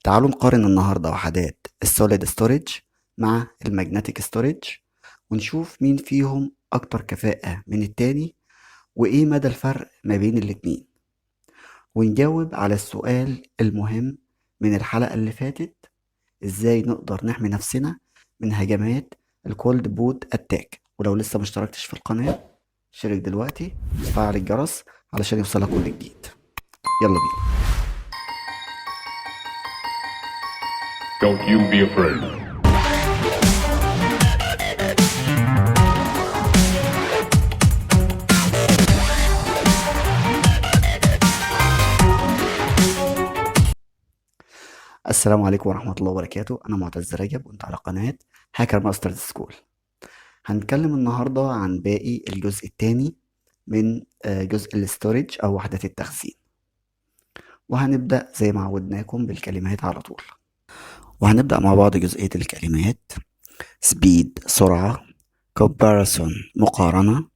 تعالوا نقارن النهاردة وحدات السوليد ستورج مع المagnetic ستورج، ونشوف مين فيهم أكتر كفاءة من التاني، وإيه مدى الفرق ما بين الاتنين، ونجاوب على السؤال المهم من الحلقة اللي فاتت: إزاي نقدر نحمي نفسنا من هجمات الكولد بوت أتاك. ولو لسه مشتركتش في القناة، اشترك دلوقتي وفعل الجرس علشان يوصلك كل جديد. يلا بينا. Don't you be afraid. السلام عليكم ورحمة الله وبركاته. أنا معتز رجب وأنت على قناة هاكر ماسترز سكول. هنتكلم النهاردة عن باقي الجزء الثاني من جزء الاستورج أو وحدة التخزين، وهنبدأ زي ما عودناكم بالكلمات على طول. وهنبدأ مع بعض جزئية الكلمات: speed سرعة، comparison مقارنة،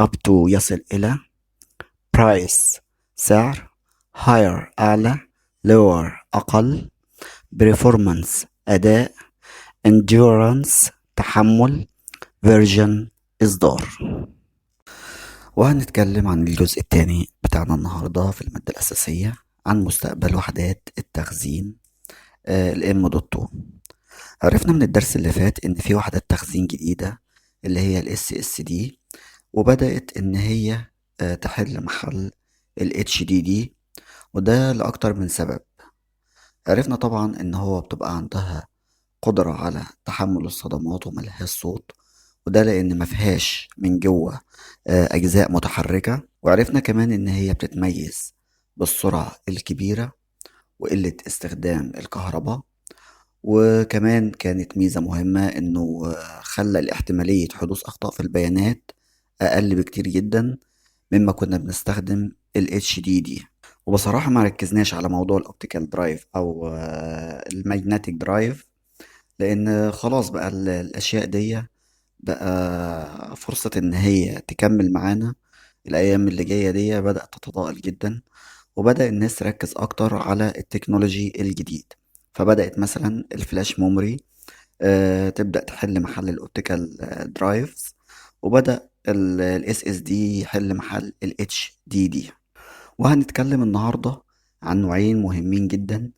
up to يصل إلى، price سعر، higher أعلى، lower أقل، performance أداء، endurance تحمل، version إصدار. وهنتكلم عن الجزء الثاني بتاعنا النهاردة في المادة الأساسية عن مستقبل وحدات التخزين الام دوت 2. عرفنا من الدرس اللي فات إن في وحدة تخزين جديدة اللي هي الاس اس دي، وبدأت إن هي تحل محل الاتش دي دي، وده لأكتر من سبب. عرفنا طبعا إن هو بتبقى عندها قدرة على تحمل الصدمات وملهاش صوت، وده لأن مفيهاش من جوه أجزاء متحركة. وعرفنا كمان إن هي بتتميز بالسرعة الكبيرة وقلة استخدام الكهرباء. وكمان كانت ميزة مهمة إنه خلى الاحتمالية حدوث أخطاء في البيانات أقل بكتير جدا مما كنا بنستخدم ال HDD. وبصراحة ما ركزناش على موضوع الأوبتيكال درايف أو المagnetic درايف، لأن خلاص بقى الأشياء دي بقى فرصة إن هي تكمل معانا. الأيام اللي جاية دي بدأت تتضاءل جدا، وبدأ الناس تركز أكتر على التكنولوجي الجديد. فبدأت مثلا الفلاش ميموري تبدأ تحل محل الأوبتيكال درايفز، وبدأ ال SSD يحل محل ال HDD. وهنتكلم النهاردة عن نوعين مهمين جدا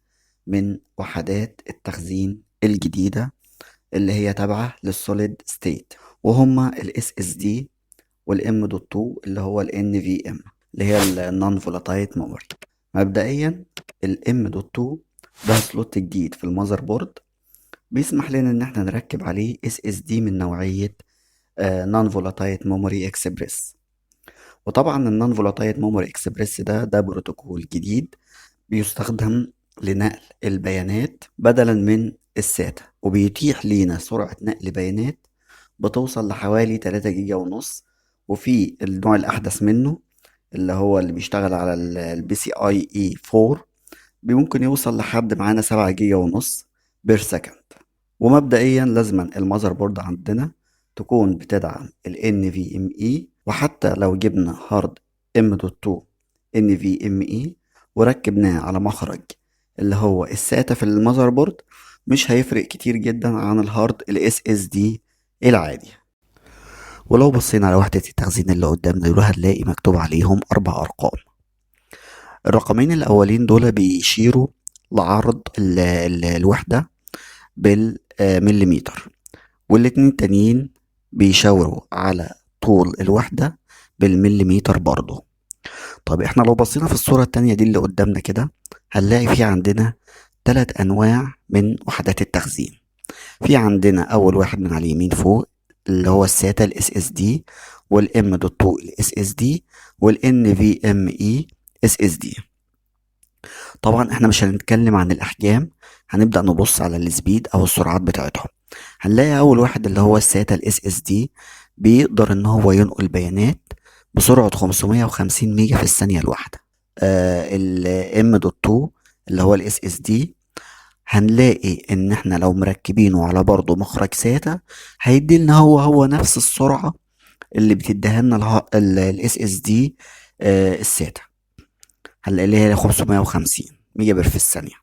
من وحدات التخزين الجديدة اللي هي تابعة للسوليد ستيت، وهما ال SSD وال M.2 اللي هو ال NVM اللي هي ال Non Volatile Memory. مبدئيا ال M.2 ده سلوت جديد في المذر بورد بيسمح لنا ان احنا نركب عليه SSD من نوعية Non Volatile Memory Express. وطبعا ال Non Volatile Memory Express ده بروتوكول جديد بيستخدم لنقل البيانات بدلا من الساتا، وبيتيح لينا سرعة نقل بيانات بتوصل لحوالي 3 جيجا ونص. وفي النوع الأحدث منه اللي هو اللي بيشتغل على البي سي اي اي 4 ممكن يوصل لحد معانا 7 جيجا ونص بير سكند. ومبدئيا لازما المذر بورد عندنا تكون بتدعم ال NVMe، وحتى لو جبنا هارد M.2 NVMe وركبناه على مخرج اللي هو الساتا في المذر بورد، مش هيفرق كتير جدا عن الهارد ال SSD العادي. ولو بصينا على وحدة التخزين اللي قدامنا دول هنلاقي مكتوب عليهم 4 أرقام. الرقمين الأولين دول بيشيروا لعرض الوحدة بالمليمتر، والاتنين التانيين بيشاوروا على طول الوحدة بالمليمتر برضو. طب احنا لو بصينا في الصورة التانية دي اللي قدامنا كده هنلاقي في عندنا 3 أنواع من وحدات التخزين. في عندنا أول واحد من على اليمين فوق اللي هو الساتا ال SSD وال M.2 ال SSD وال NVMe SSD. طبعا احنا مش هنتكلم عن الأحجام، هنبدأ نبص على السبيد أو السرعات بتاعتهم. هنلاقي أول واحد اللي هو الساتا ال SSD بيقدر إن هو ينقل بيانات بسرعة 550 ميجا في الثانية الواحدة. ال M.2 اللي هو ال SSD هنلاقي ان احنا لو مركبينه على برضه مخرج ساتا هيدي لنا هو نفس السرعة اللي بتديها لنا الاس اس دي الساتا، هنلاقي اللي هي 550 ميجا بير في الثانية.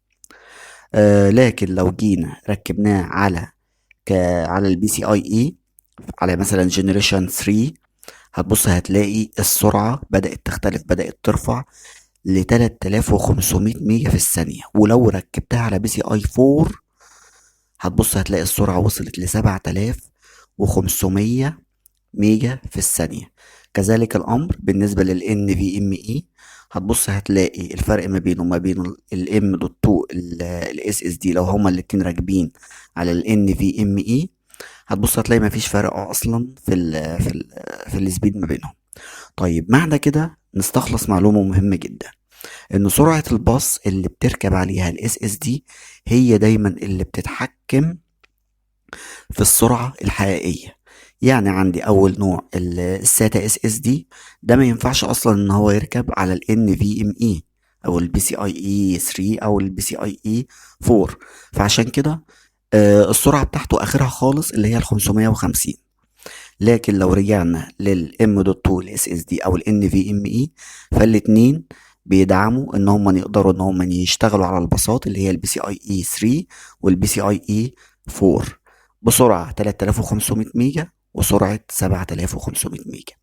لكن لو جينا ركبناه على البي سي اي اي، على مثلا جنريشن 3، هتبص هتلاقي السرعة بدأت تختلف، بدأت ترفع ل 3500 ميجا في الثانية. ولو ركبتها على بي سي اي 4 هتبص هتلاقي السرعة وصلت ل 7500 ميجا في الثانية. كذلك الأمر بالنسبة لل NVMe، هتبص هتلاقي الفرق ما بينه وما بين ال M.2 ال SSD لو هما الاتنين راكبين على ال NVMe، هتبص هتلاقي مفيش فرق أصلا في السبيد ما بينهم. طيب معنى كده نستخلص معلومة مهمة جدا، إن سرعة الباص اللي بتركب عليها ال SSD هي دايما اللي بتتحكم في السرعة الحقيقية. يعني عندي أول نوع الساتا اس اس دي، ده ما ينفعش أصلا إن هو يركب على ال NVMe أو البي سي اي اي 3 أو البي سي اي اي 4. فعشان كده السرعة بتاعته آخرها خالص اللي هي ال 550. لكن لو رجعنا لل M.2 ال SSD أو ال NVMe، فالاتنين بيدعموا ان هم يقدروا ان هم يشتغلوا على الباصات اللي هي البي سي اي اي 3 والبي سي اي اي 4 بسرعة 3500 ميجا وسرعة 7500 ميجا.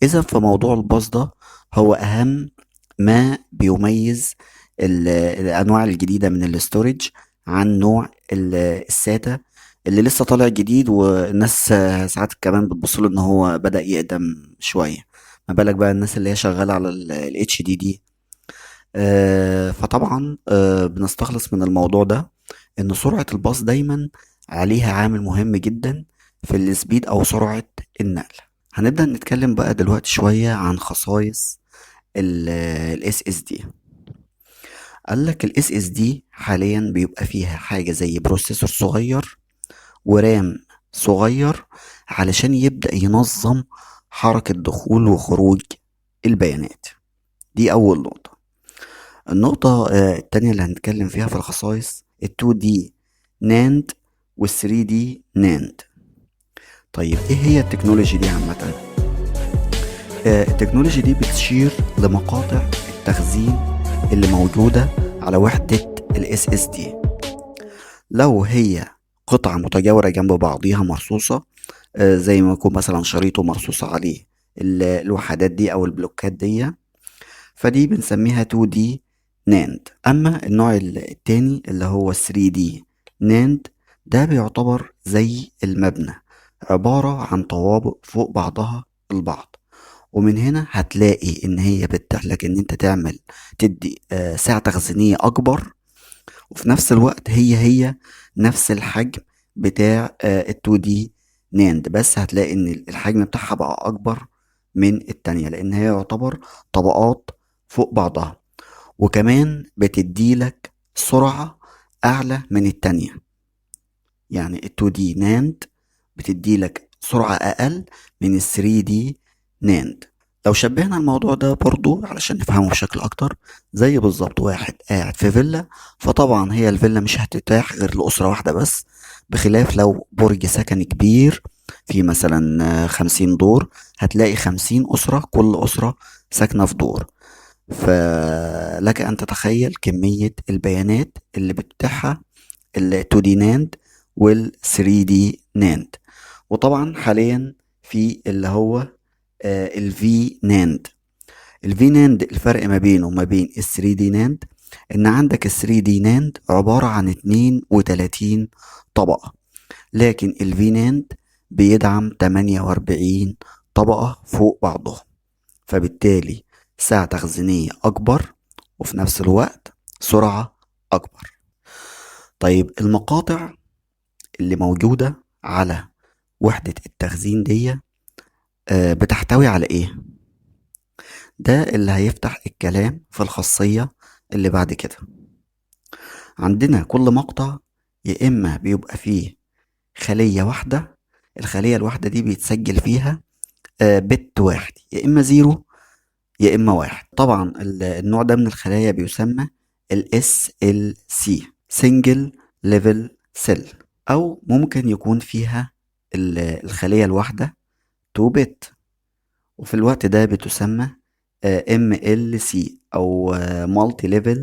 اذا في موضوع الباص ده هو اهم ما بيميز الانواع الجديدة من الاستورج عن نوع الساتا اللي لسه طالع جديد، والناس ساعات كمان بتبصله ان هو بدأ يقدم شوية. ما بالك بقى الناس اللي هي شغالة على ال HDD. فطبعا بنستخلص من الموضوع ده ان سرعة الباص دايما عليها عامل مهم جدا في السبيد او سرعة النقل. هنبدأ نتكلم بقى دلوقتي شوية عن خصائص ال SSD. قال لك ال SSD حاليا بيبقى فيها حاجة زي بروسيسور صغير ورام صغير علشان يبدأ ينظم حركة دخول وخروج البيانات. دي أول نقطة. النقطة التانية اللي هنتكلم فيها في الخصائص ال 2D NAND وال 3D NAND. طيب ايه هي التكنولوجي دي عامة؟ التكنولوجي دي بتشير لمقاطع التخزين اللي موجودة على وحدة ال SSD. لو هي قطعة متجاورة جنب بعضيها مرصوصة، زي ما يكون مثلا شريطه مرصوصة عليه الوحدات دي أو البلوكات دي، فدي بنسميها 2D NAND. أما النوع التاني اللي هو 3D NAND، ده بيعتبر زي المبنى، عبارة عن طوابق فوق بعضها البعض. ومن هنا هتلاقي ان هي بتتيح لك ان انت تدي سعة تخزينية اكبر، وفي نفس الوقت هي نفس الحجم بتاع ال 2D NAND، بس هتلاقي ان الحجم بتاعها بقى اكبر من التانية لان هي يعتبر طبقات فوق بعضها. وكمان بتديلك سرعة اعلى من التانية، يعني ال 2D NAND بتديلك سرعة اقل من ال 3D NAND. لو شبهنا الموضوع ده برضو علشان نفهمه بشكل اكتر، زي بالظبط واحد قاعد في فيلا، فطبعا هي الفيلا مش هتتاح غير لأسرة واحدة بس، بخلاف لو برج سكني كبير في مثلا 50 دور، هتلاقي 50 أسرة، كل أسرة ساكنة في دور. فلك أن تتخيل كمية البيانات اللي بتتاحها ال 2D NAND وال 3D NAND. وطبعا حاليا في اللي هو ال V NAND. ال V NAND الفرق ما بينه وما بين ال 3D NAND ان عندك ال 3D NAND عبارة عن 32 طبقة، لكن ال V NAND بيدعم 48 طبقة فوق بعضهم، فبالتالي سعة تخزينية أكبر وفي نفس الوقت سرعة أكبر. طيب المقاطع اللي موجودة على وحدة التخزين دي بتحتوي على ايه؟ ده اللي هيفتح الكلام في الخاصية اللي بعد كده. عندنا كل مقطع يا إما بيبقى فيه خلية واحدة، الخلية الواحدة دي بيتسجل فيها بت واحد، يا إما زيرو يا إما واحد. طبعا النوع ده من الخلايا بيسمى ال SLC Single Level Cell، أو ممكن يكون فيها الخلية الواحدة 2 بت، وفي الوقت ده بتسمى MLC أو Multi Level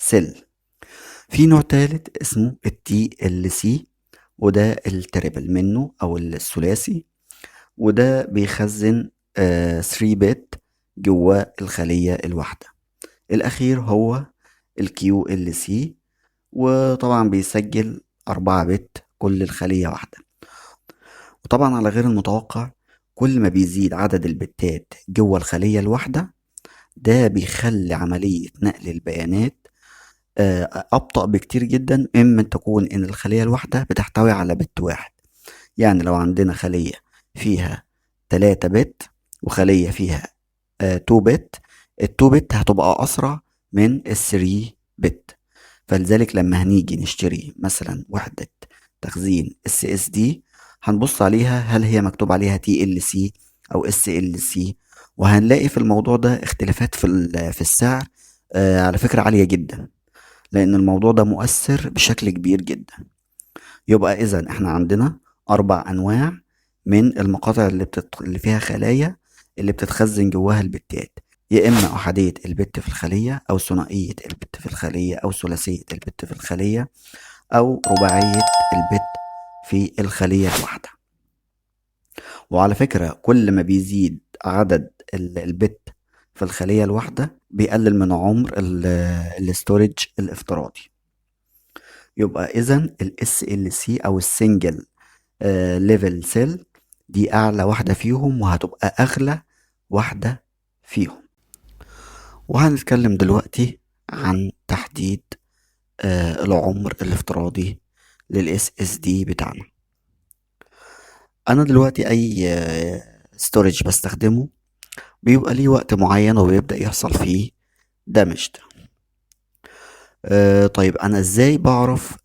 Cell. في نوع تالت اسمه التي ال سي، وده التريبل منه او الثلاثي، وده بيخزن 3 بت جوه الخلية الواحدة. الأخير هو الكيو ال سي، وطبعا بيسجل 4 بت كل الخلية واحدة. وطبعا على غير المتوقع، كل ما بيزيد عدد البتات جوه الخلية الواحدة، ده بيخلي عملية نقل البيانات أبطأ بكتير جدا مما تكون إن الخلية الواحدة بتحتوي على بت واحد. يعني لو عندنا خلية فيها 3 بت وخلية فيها 2 بت، ال2 بت هتبقى أسرع من ال3 بت. فلذلك لما هنيجي نشتري مثلا وحدة تخزين SSD، هنبص عليها هل هي مكتوب عليها TLC أو SLC، وهنلاقي في الموضوع ده اختلافات في السعر على فكرة عالية جدا، لأن الموضوع ده مؤثر بشكل كبير جدا. يبقى إذا احنا عندنا 4 أنواع من المقاطع اللي فيها خلايا اللي بتتخزن جواها البتات، يا إما أحادية البت في الخلية، أو ثنائية البت في الخلية، أو ثلاثية البت في الخلية، أو رباعية البت في الخلية الواحدة. وعلى فكرة كل ما بيزيد عدد البت في الخلية الواحدة بيقلل من عمر الاستورج الافتراضي. يبقى إذا ال SLC أو السنجل ليفل سيل دي أعلى واحدة فيهم، وهتبقى أغلى واحدة فيهم. وهنتكلم دلوقتي عن تحديد العمر الافتراضي لل SSD بتاعنا. أنا دلوقتي أي ستورج بستخدمه بيبقى ليه وقت معين وبيبدأ يحصل فيه دامج. طيب أنا إزاي بعرف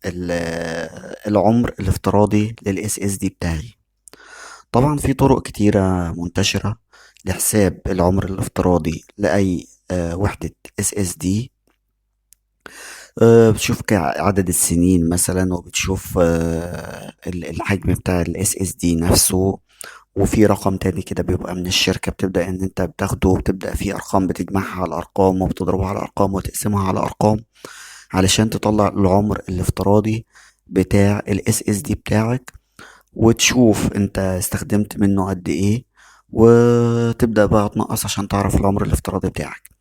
العمر الافتراضي لل SSD بتاعي؟ طبعا في طرق كتيرة منتشرة لحساب العمر الافتراضي لأي وحدة SSD. بتشوف عدد السنين مثلا، وبتشوف الحجم بتاع ال SSD نفسه، وفي رقم تاني كده بيبقى من الشركة، بتبدأ ان انت بتاخده وبتبدأ فيه ارقام، بتجمعها على ارقام وبتضربها على ارقام وتقسمها على ارقام علشان تطلع العمر الافتراضي بتاع ال SSD بتاعك، وتشوف انت استخدمت منه قد ايه، وتبدأ بقى تنقص عشان تعرف العمر الافتراضي بتاعك.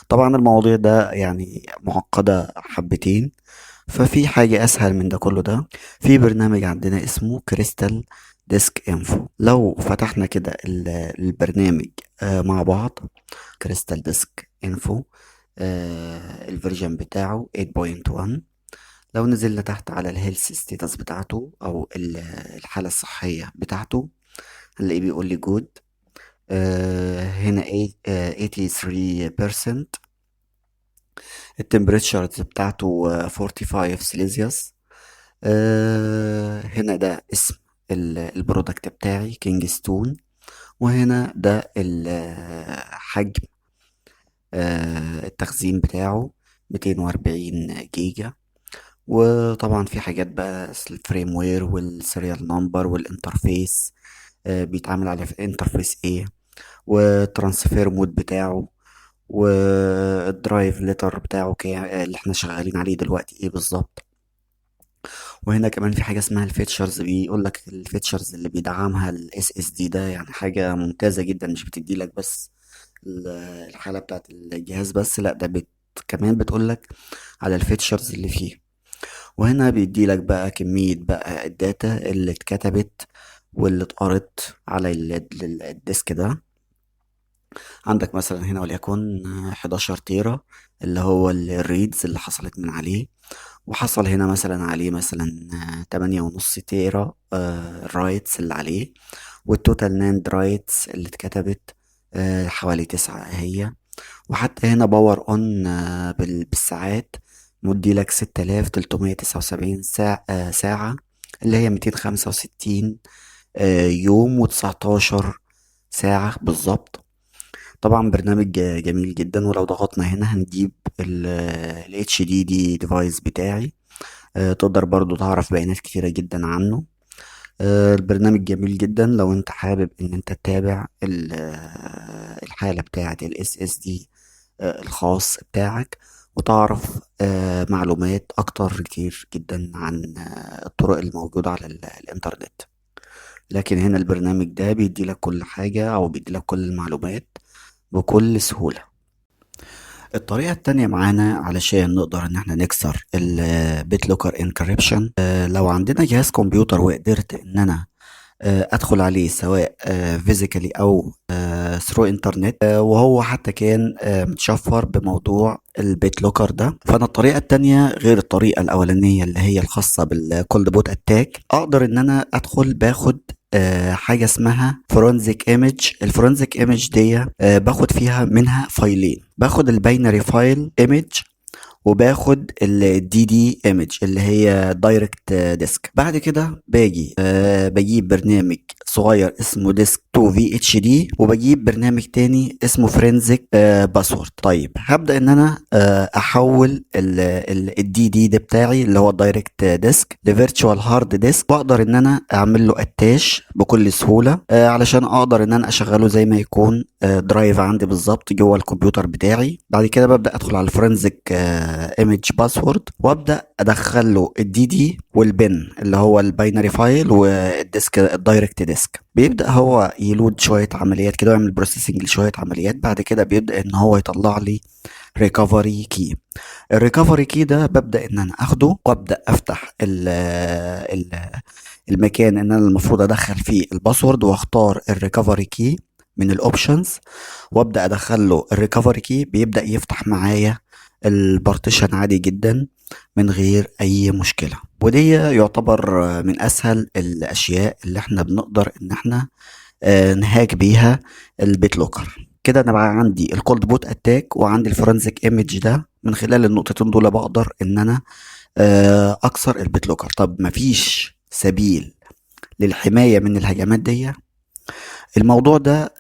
طبعا المواضيع ده يعني معقدة حبتين، ففي حاجة أسهل من ده كله. ده في برنامج عندنا اسمه كريستال ديسك انفو. لو فتحنا كده البرنامج مع بعض، كريستال ديسك انفو الفيرجن بتاعه 8.1. لو نزلنا تحت على الهيلث ستيتس بتاعته او الحالة الصحية بتاعته، هنلاقيه بيقول لي جود. هنا 83%. التمبريتشر بتاعته 45 سيليزيوس. هنا ده اسم البرودكت بتاعي كينج ستون، وهنا ده حجم التخزين بتاعه 240 جيجا. وطبعا في حاجات بقى الفريم وير والسيريال نمبر والانترفيس، بيتعامل على في انترفيس ايه، والترانسفير مود بتاعه، والدرايف ليتر بتاعه اللي احنا شغالين عليه دلوقتي ايه بالظبط. وهنا كمان في حاجة اسمها الفيتشرز، بيقول لك الفيتشرز اللي بيدعمها الاس اس دي. ده يعني حاجة ممتازة جدا، مش بتدي لك بس ال- الحالة بتاعت الجهاز بس، لا ده كمان بتقول لك على الفيتشرز اللي فيه. وهنا بيدي لك بقى كمية بقى الداتا اللي اتكتبت واللي اتقرت على الديسك ده. عندك مثلا هنا وليكن 11 تيرا اللي هو الريدز اللي حصلت من عليه، وحصل هنا مثلا عليه مثلا 8.5 تيرا الرايتس اللي عليه، والتوتال ناند رايتس اللي اتكتبت حوالي 9 هي. وحتى هنا باور اون بالساعات مدي لك 6379 ساعة اللي هي 265 يوم و19 ساعة بالظبط. طبعا برنامج جميل جدا. ولو ضغطنا هنا هنجيب ال HDD device بتاعي، تقدر برضو تعرف بيانات كتيرة جدا عنه. البرنامج جميل جدا لو انت حابب ان انت تتابع الحالة بتاعة ال SSD الخاص بتاعك، وتعرف معلومات أكتر كتير جدا عن الطرق الموجودة على الإنترنت. لكن هنا البرنامج ده بيديلك كل حاجة أو بيديلك كل المعلومات بكل سهولة. الطريقة التانية معانا علشان نقدر ان احنا نكسر البيت لوكر انكريبشن، لو عندنا جهاز كمبيوتر وقدرت ان انا ادخل عليه سواء فيزيكالي او ثرو انترنت، وهو حتى كان متشفر بموضوع البيت لوكر ده، فانا الطريقه التانية غير الطريقه الاولانيه اللي هي الخاصه بالكولد بوت اتاك، اقدر ان انا ادخل باخد حاجه اسمها فورنزيك ايمج. الفورنزيك ايمج دي باخد فيها منها فايلين، باخد الباينري فايل ايمج وباخد الدي دي ايمج اللي هي دايركت ديسك. بعد كده باجي بجيب برنامج صغير اسمه ديسك 2 في اتش دي، وبجيب برنامج تاني اسمه فرينزيك باسورد. طيب هبدا ان انا احول الدي دي ده بتاعي اللي هو الدايركت ديسك لفيرتشوال هارد ديسك، واقدر ان انا اعمل له اتاش بكل سهوله علشان اقدر ان انا اشغله زي ما يكون درايف عندي بالظبط جوه الكمبيوتر بتاعي. بعد كده ببدا ادخل على الفورنزيك ايمج باسورد وابدا ادخل له الدي دي والبن اللي هو الباينري فايل والديسك الدايركت ديسك. بيبدا هو يلود شويه عمليات كده ويعمل بروسيسنج لشويه عمليات. بعد كده بيبدا ان هو يطلع لي ريكفري كي. الريكفري كي ده ببدا ان انا اخده وابدا افتح ال المكان ان انا المفروض ادخل فيه الباسورد، واختار الريكفري كي من الاوبشنز وابدا ادخل له الريكفري كي. بيبدا يفتح معايا البارتيشن عادي جدا من غير اي مشكله. ودي يعتبر من اسهل الاشياء اللي احنا بنقدر ان احنا نهاك بيها البيت لوكر. كده انا بقى عندي الكولد بوت اتاك وعندي الفورنزيك ايمج ده، من خلال النقطتين دول بقدر ان انا اكسر البيت لوكر. طب مفيش سبيل للحماية من الهجمات دي؟ الموضوع ده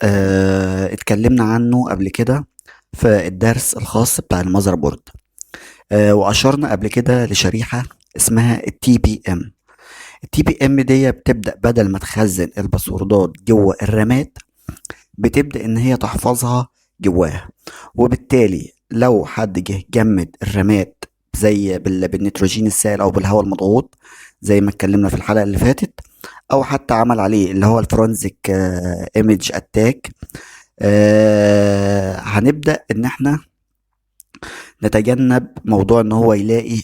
اتكلمنا عنه قبل كده في الدرس الخاص بتاع المذر بورد، واشرنا قبل كده لشريحة اسمها التي بي ام. التي بي ام دي بتبدأ بدل ما تخزن الباسوردات جوه الرامات، بتبدأ ان هي تحفظها جواها. وبالتالي لو حد جه جمد الرامات زي بالنيتروجين السائل او بالهواء المضغوط زي ما اتكلمنا في الحلقة اللي فاتت، او حتى عمل عليه اللي هو الفورنزيك ايمج اتاك، هنبدأ ان احنا نتجنب موضوع ان هو يلاقي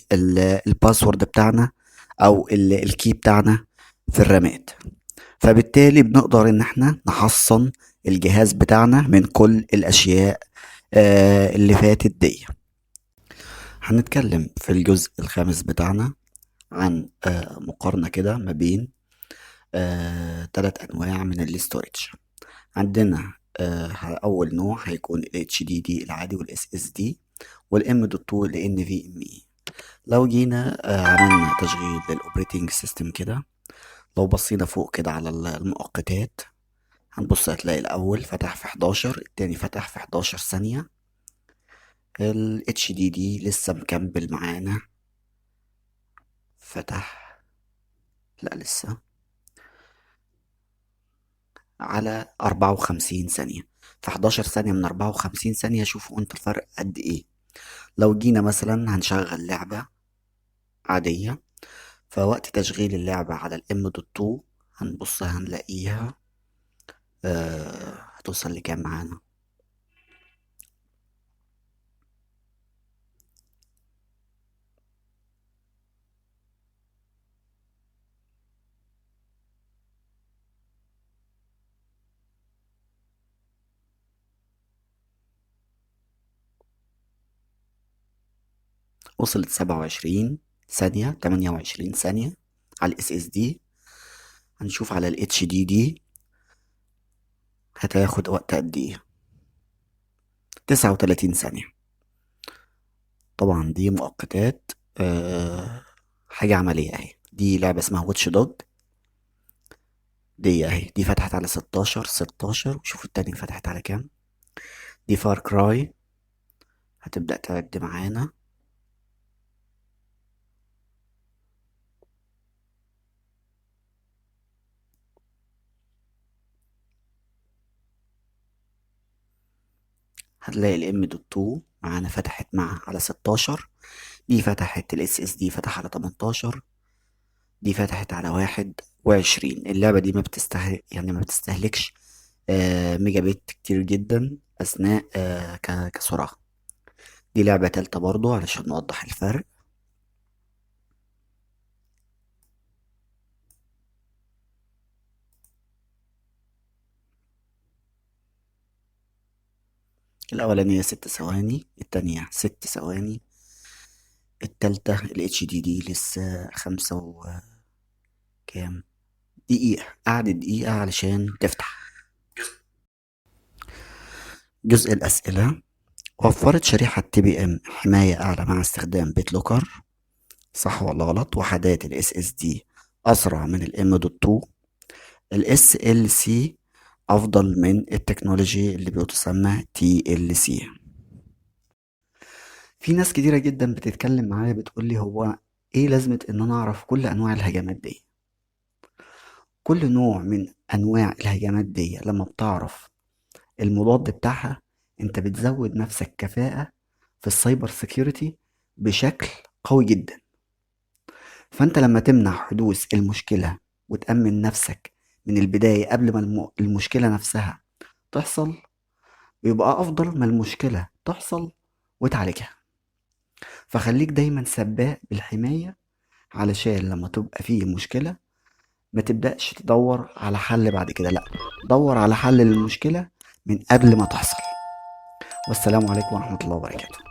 الباسورد بتاعنا او الكي بتاعنا في الرامات. فبالتالي بنقدر ان احنا نحصن الجهاز بتاعنا من كل الاشياء اللي فاتت دي. هنتكلم في الجزء الخامس بتاعنا عن مقارنة كده ما بين 3 انواع من الاستورج. عندنا اول نوع هيكون ال HDD العادي وال SSD والام دوت 2 ل NVMe. لو جينا عملنا تشغيل للاوبريتنج سيستم كده، لو بصينا فوق كده على المؤقتات هنبص هتلاقي الاول فتح في 11، التاني فتح في 11 ثانية. ال HDD لسه مكمل معانا، فتح لا لسه على 54 ثانية. في 11 ثانية من 54 ثانية، شوفوا انت الفرق قد ايه. لو جينا مثلا هنشغل لعبة عادية، فوقت تشغيل اللعبة على الام دوت 2 هنبص هنلاقيها هتوصل لكام معانا. وصلت 27 ثانية، 28 ثانية على الاس اس دي. هنشوف على الاتش دي دي هتاخد وقت قد ايه. 39 ثانية. طبعا دي مؤقتات، حاجة عملية اهي. دي لعبة اسمها واتش دوج، دي اهي دي فتحت على 16 وشوفوا التانية فتحت على كام. دي فار كراي هتبدأ تعد معانا. هتلاقي الام دوت 2 معانا فتحت على 16. دي فتحت الاس اس دي فتح على 18. دي فتحت على 21. اللعبة دي ما بتستهلكش ميجا بت كتير جدا أثناء كسرعة. دي لعبة تالتة برضو علشان نوضح الفرق. الأولانية 6 ثواني، التانية 6 ثواني، التالتة ال HDD لسه 5 دقيقة. قعدت دقيقة علشان تفتح. جزء الأسئلة: وفرت شريحة TBM حماية أعلى مع استخدام بيت لوكر، صح ولا غلط؟ وحدات ال SSD أسرع من ال M.2. ال SLC أفضل من التكنولوجي اللي بتسمى TLC. في ناس كتيرة جدا بتتكلم معايا بتقول لي هو ايه لازمة ان انا اعرف كل انواع الهجمات دي؟ كل نوع من انواع الهجمات دي لما بتعرف المضاد بتاعها انت بتزود نفسك كفاءة في السايبر سيكيورتي بشكل قوي جدا. فانت لما تمنع حدوث المشكلة وتأمن نفسك من البداية قبل ما المشكلة نفسها تحصل، بيبقى افضل ما المشكلة تحصل وتعالجها. فخليك دايما سباق بالحماية علشان لما تبقى فيه مشكلة ما تبدأش تدور على حل بعد كده، لا، دور على حل للمشكلة من قبل ما تحصل. والسلام عليكم ورحمة الله وبركاته.